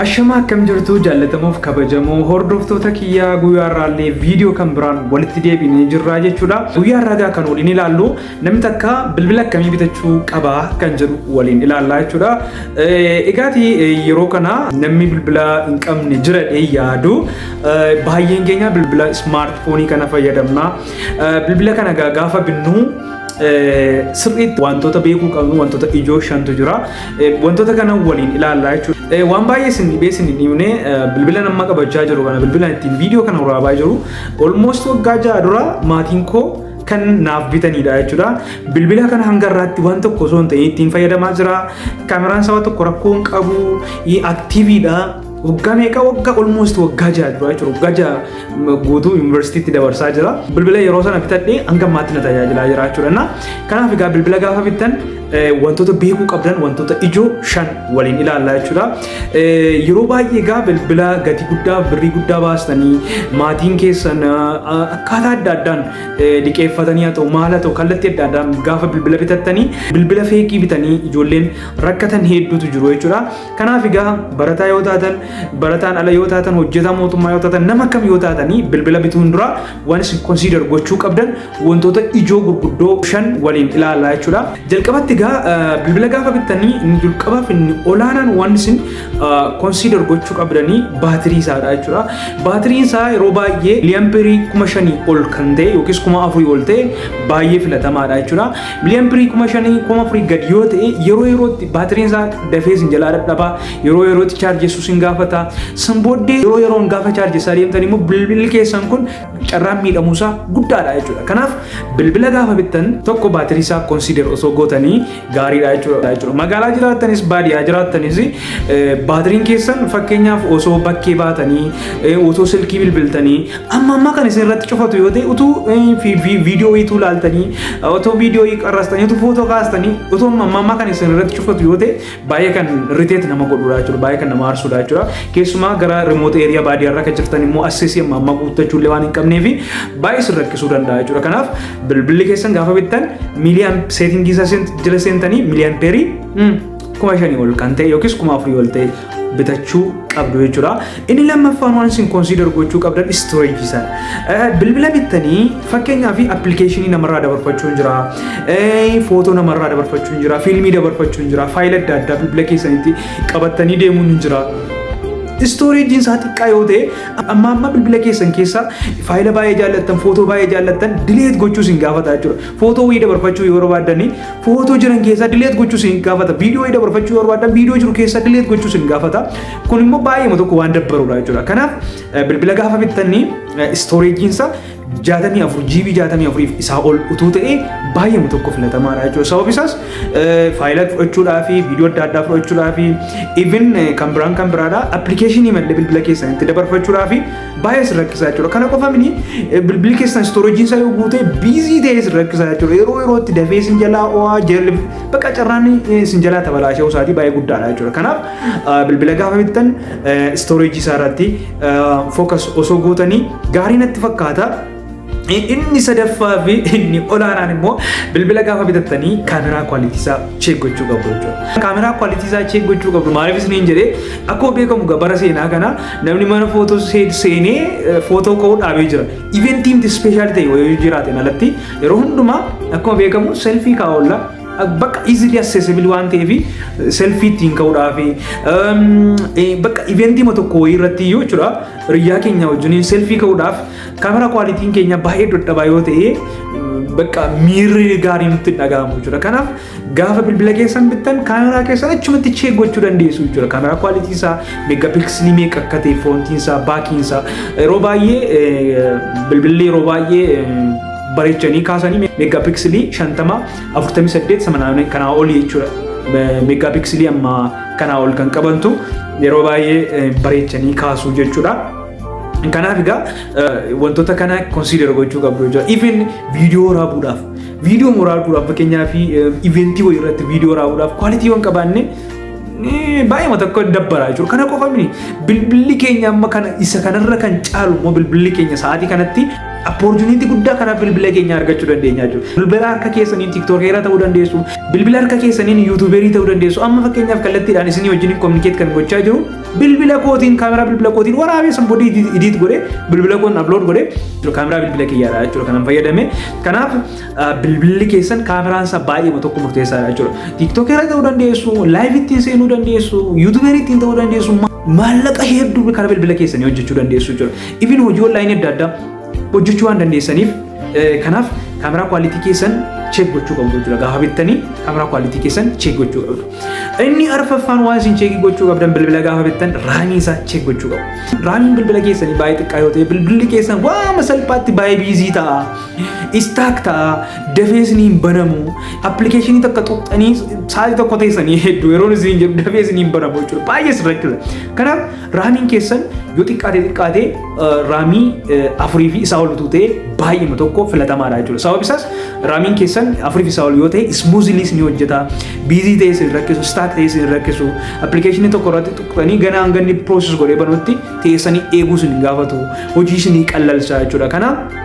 Ashama akkam jirtu jaallatamuuf kabajamoo hordoftoota kiyyaa guyyaa irraallee viidiyoo kan biraan walitti deebinee jirra jechuudha. Guyyaa irraa kan waliin ilaallu namni takka bilbila akkamii bitachuu qaba kan jedhu waliin ilaallaa jechuudha. Egaati yeroo kana namni bilbila hin qabne jira yaadu baay'een keenya bilbila smartphone kana fayyadamna. Bilbila kana gaafa binnu sirriitti wantoota beekuu qabnu wantoota ijoo shantu jira. Wantoota kana waliin ilaallaa jechuudha. Waan baay'ee sin dhibne bilbila nama qabachaa jiru kana bilbila ittiin viidiyoo kana waraabaa jiru almost waggaa 6 dura maatiin koo kan naaf bitanidha jechuudha. Bilbila kana hanga irraatti waan tokko osoo hin ta'in ittiin fayyadamaa jira. Kaameraan isaa tokko rakkoo hin qabu, aktiiviidha. Waggaa meeqa waggaa almost waggaa 6 dura jechuudha. Waggaa 6 guutuu yuunivarsiitiitti dabarsaa jira. Bilbila yeroo sana bitadhee hanga ammaatti na tajaajilaa jira jechuudha. Kanaaf egaa bilbila gaafa bittan wantoota beekuu qabdan wantoota ijoo 5 waliin ilaallaa jechuudha. Yeroo baay'ee egaa bilbila gatii guddaa birrii guddaa baastanii maatiin keessan akkaataa adda addaan liqeeffatanii haa ta'u maal haa ta'u kallattii adda addaan gaafa bilbila bitattanii bilbila feekii bitanii ijoolleen rakkatan hedduutu jiru jechuudha. Kanaaf egaa barataa yoo taatan barataan ala yoo taatan hojjetaa mootummaa yoo taatan nama kam yoo taatanii bilbila bituun dura waan isin consider gochuu qabdan wantoota ijoo gurguddoo 5 waliin ilaallaa jechuudha. Jalqabatti bilbila gaafa bitanii inni jalqabaaf inni olaanaan waan isin consider gochuu qabdanii baatirii isaadha jechuudha. Baatiriin isaa yeroo baay'ee miliyaampirii 5,000 ol kan ta'e yookiis 4,000 ol ta'e baay'ee filatamaadha jechuudha. Miliyaampirii 5,000 4,000 gad yoo ta'e yeroo yerootti baatiriin isaa dafee sin jalaa dadhabaa yeroo yerootti chaarjessu sin gaafata. San booddee yeroo yeroon gaafa chaarjessaa deemtan immoo bilbilli keessan kun carraan miidhamuusaa guddaadha jechuudha. Kanaaf bilbila gaafa bittan tokko baatirii isaa consider osoo gootanii gaariidha jechuudha. Magaalaa jiraattanis baadiyyaa jiraattanis baatiriin keessan fakkeenyaaf osoo bakkee baatanii osoo silkii bilbiltanii amma kan isin irratti cufatu yoo ta'e utuu viidiyoo ituu laaltanii otoo viidiyoo qarrastanii utuu footoo kaastanii utoo amma kan isin irratti cufatu yoo ta'e baay'ee kan irriteet nama godhudha jechuudha. Baay'ee kan nama aarsudha jechuudha. Keessumaa gara remote area baadiyyaa irra kan jirtan immoo access amma guuttachuullee waan hin qabneef baay'ee isin rakkisuu danda'a jechuudha. Kanaaf bilbilli keessan gaafa bittan miiliyaan seetingii isaa jala seentanii miliyaampeerii 5,000 ol kan ta'e yookiis 4,000 ol ta'e bitachuu qabdu jechuudha. Inni lammaffaan waan isin consider gochuu qabdan storage isaa. Bilbila bittanii fakkeenyaaf appilikeeshinii namarraa dabarfachuun jira, footoo namarraa dabarfachuun jira, fiilmii dabarfachuun jira, faayila adda addaa bilbila keessanitti qabattanii deemuun jira. Storage isaa xiqqaa yoo ta'e amma bilbila keessan keessa faayila baay'ee jaallattan footoo baay'ee jaallattan delete gochuu sin gaafata jechuudha. Footoo wayii dabarfachuu yoo barbaaddan footoo jiran keessa delete gochuu sin gaafata. Viidiyoo wayii dabarfachuu yoo barbaaddan viidiyoo jiru keessa delete gochuu sin gaafata. Kun immoo baay'ee tokko waan dabbarudha jechuudha. Kanaaf bilbila gaafa bittanii storage isaa 64 GB 64 isaa ol utuu ta'e baay'ee tokko filatamaadha jechuudha. Sababni isaas faayila fudhachuudhaaf viidiyoo adda addaa fudhachuudhaaf even kan biraadha appilikeeshinii malee bilbila keessan itti dabarfachuudhaaf baay'ee sin rakkisaa jechuudha. Kana qofa miti bilbilli keessan storage isaa yoo guute biizii ta'ee sin rakkisaa jechuudha. Yeroo yerootti dafee sin jalaa o'aa jeelli bakka carraan sin jalaa tabalaashee isaatii baay'ee guddaadha jechuudha. Kanaaf bilbila gaafa bittan storage isaa irratti focus osoo gootanii gaarii natti fakkaata. Inni sadaffaa fi inni olaanaan immoo bilbila gaafa bitattanii kaameraa kwalitii isaa check gochuu qabdu jechuudha. Kaameraa kwalitii isaa check gochuu qabdu maaliif isiniin jedhee akkuma beekamu bara seenaa kana namni mana footoo seenee footoo ka'uu dhaabee jira. Iventiin speeshaal ta'e yoo jiraateen alatti yeroo hundumaa akkuma beekamu selfii kaa'uudha. Bakka easily accessible waan ta'eef selfie ittiin ka'uudhaaf bakka eventii tokko wayii irratti iyyuu jechuudha riyyaa keenya wajjin selfie ka'uudhaaf kaameraa kwalitiin keenya baay'ee dadhabaa yoo ta'e bakka miirri gaarii nutti dhaga'amu jechuudha. Kanaaf gaafa bilbila keessan bittan kaameraa keessan achumatti check gochuu dandeessu jechuudha. Kaameraa kwalitii isaa meegapiksilii meeqa akka ta'e froontiin isaa baakiin isaa yeroo baay'ee bilbilli yeroo baay'ee bareechanii kaasanii meegapiksilii 50 48 80 kanaa ol jechuudha. Meegapiksilii amma kanaa ol kan qabantu yeroo baay'ee bareechanii kaasuu jechuudha. Kanaaf egaa wantoota kana consider gochuu qabdu jechuudha. Even viidiyoo waraabuudhaaf fakkeenyaaf eventii wayii irratti viidiyoo waraabuudhaaf kwalitii waan qabaanne baay'ee tokko dabbara jechuudha. Kana qofa miti bilbilli keenya amma kana isa kanarra kan caalu immoo bilbilli keenya sa'aatii kanatti opportunity guddaa kana bilbila keenya argachuu dandeenya jechuudha. Bilbila harka keessaniin TikTokeera ta'uu dandeessu, bilbila harka keessaniin YouTuberii ta'uu dandeessu. Amma fakkeenyaaf kallattiidhaan isinii wajjin communicate kan gochaa jiru bilbila kootiin kaameraa bilbila kootiin waraabee sanboodii edit godhee bilbila koon upload godhee kaameraa bilbila kiyyaadha jechuudha kanan fayyadame. Kanaaf bilbilli keessan kaameraan isaa baay'ee tokko murteessaadha jechuudha. TikTokeera ta'uu dandeessu, live ittiin seenuu dandeessu, YouTuberii ittiin ta'uu dandeessu, maallaqa hedduu karaa bilbila keessanii hojjechuu dandeessu jechuudha. Even hojii online adda addaa hojjechuu waan dandeessaniif kanaaf kaameraa quality keessan check gochuu qabdu jechuudha. Gaafa bittanii kaameraa quality keessan check gochuu qabdu. Inni arfaffaan waan isin check gochuu qabdan bilbila gaafa bittan raamii isaa check gochuu qabdu. Raamiin bilbila keessanii baay'ee xiqqaa yoo ta'e bilbilli keessan waan salphaatti baay'ee biizii ta'a. Istaak ta'a. Dafee isinii hin banamu. Appilikeeshinii takka xuqxanii sa'aatii tokko teessanii hedduu yeroo isin jedhu dafee isinii hin banamu jechuudha. Baay'ee sirrakkisa. Kanaaf raamiin keessan yoo xiqqaate raamii 4 fi isaa ol ta'e baay'ee tokko filatamaadha jechuudha. Sababni isaas raamiin keessan 4 fi isaa ol yoo ta'e smoothly ni hojjeta. Biizii ta'e isin rakkisu, stack ta'e isin rakkisu. Appilikeeshinii tokko irratti tuqxanii ganaa hanganni process godhee banutti teessanii eeguu isin gaafatu. Hojii isin qallalcha jechuudha. Kanaaf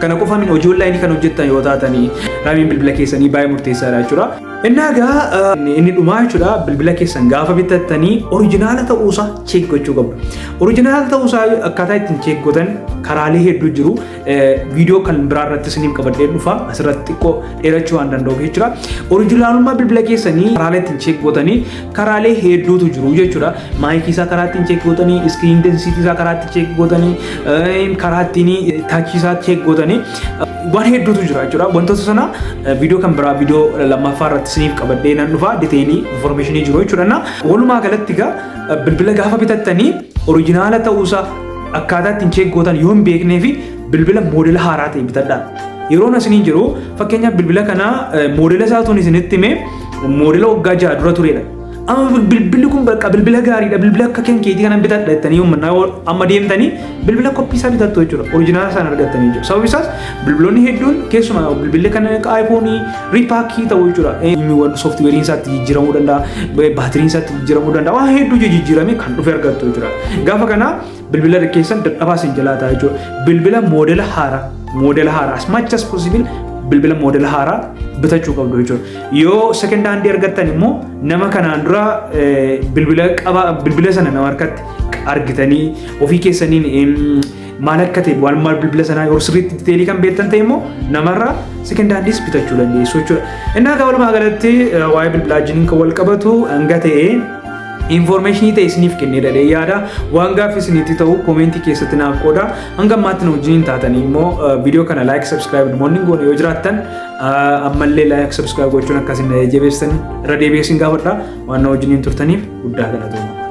kana qofa min hojii online kan hojjettan yoo taatanii raamiin bilbila keessanii baay'ee murteessaadha jechuudha. Inni dhumaa jechuudha bilbila keessan gaafa bitattanii originala ta'uusaa check gochuu qabdu. Originala ta'uusaa akkaataa ittiin check gootan karaalee hedduu jiru. Viidiyoo kan biraa irratti isiniif qabadhee dhufa asirratti xiqqoo dheerachuu waan danda'uuf jechuudha. Originalummaa bilbila keessanii karaalee ittiin check gootanii karaalee hedduutu jiru jechuudha. Maayikii isaa karaa ittiin check gootanii, screen density isaa karaa ittiin check gootanii, karaa ittiin touch isaa check gootanii waan hedduutu jira jechuudha. Wantoota sana viidiyoo kan biraa viidiyoo lammaffaa irratti isiniif qabadhee nan dhufa diteelii informationii jiru jechuudha. Walumaa galatti egaa bilbila gaafa bitattanii originala ta'uusaa akkaataa ittiin check gootan yoo hin beeknee fi bilbila moodela haaraa ta'e bitadhaa. Yeroon isiniin jiru fakkeenyaaf bilbila kana moodela isaatuun isinitti himee moodela waggaa 6 dura turedha. Amma bilbilli kun bakka bilbila gaariidha. Bilbila akka kan keetii kanan bitadha jettanii amma deemtanii bilbila koppii isaa bitattu jechuudha. Originala isaan argattanii jechuudha. Sababni isaas bilbiloonni hedduun keessumaa bilbilli kan iPhone ripaakii ta'uu jechuudha. Sooftiweeriin isaatti jijjiiramuu danda'a, baatiriin isaatti jijjiiramuu danda'a. Waan hedduu jijjiiramee kan dhufe argattu jechuudha. Gaafa kana bilbila keessan dadhabaa isin jalaa ta'a jechuudha. Bilbila moodela haaraa as much as possible bilbila moodela haaraa bitachuu qabdu jechuudha. Yoo second hand argattan immoo nama kanaan dura bilbila sana nama harkatti argitanii ofii keessaniin maal akka ta'e waan maal bilbila sanaa yoo sirriitti diteelii kan beektan ta'e immoo namarraa second handis bitachuu dandeessu jechuudha. Innaa walumaa galatti waa'ee bilbilaa wajjin kan wal qabatu hanga ta'e information ta'e isiniif kennee dhadhee yaada waan gaaffii isinitti ta'u koomentii keessatti naaf qooda. Hanga ammaatti nu wajjin taatanii immoo viidiyoo kana like subscribe namoonni goone yoo jiraattan ammallee like subscribe gochuun akkasiin jabeessan irra deebi'ee isin gaafadha. Waan nu wajjin turtaniif guddaa galatooma.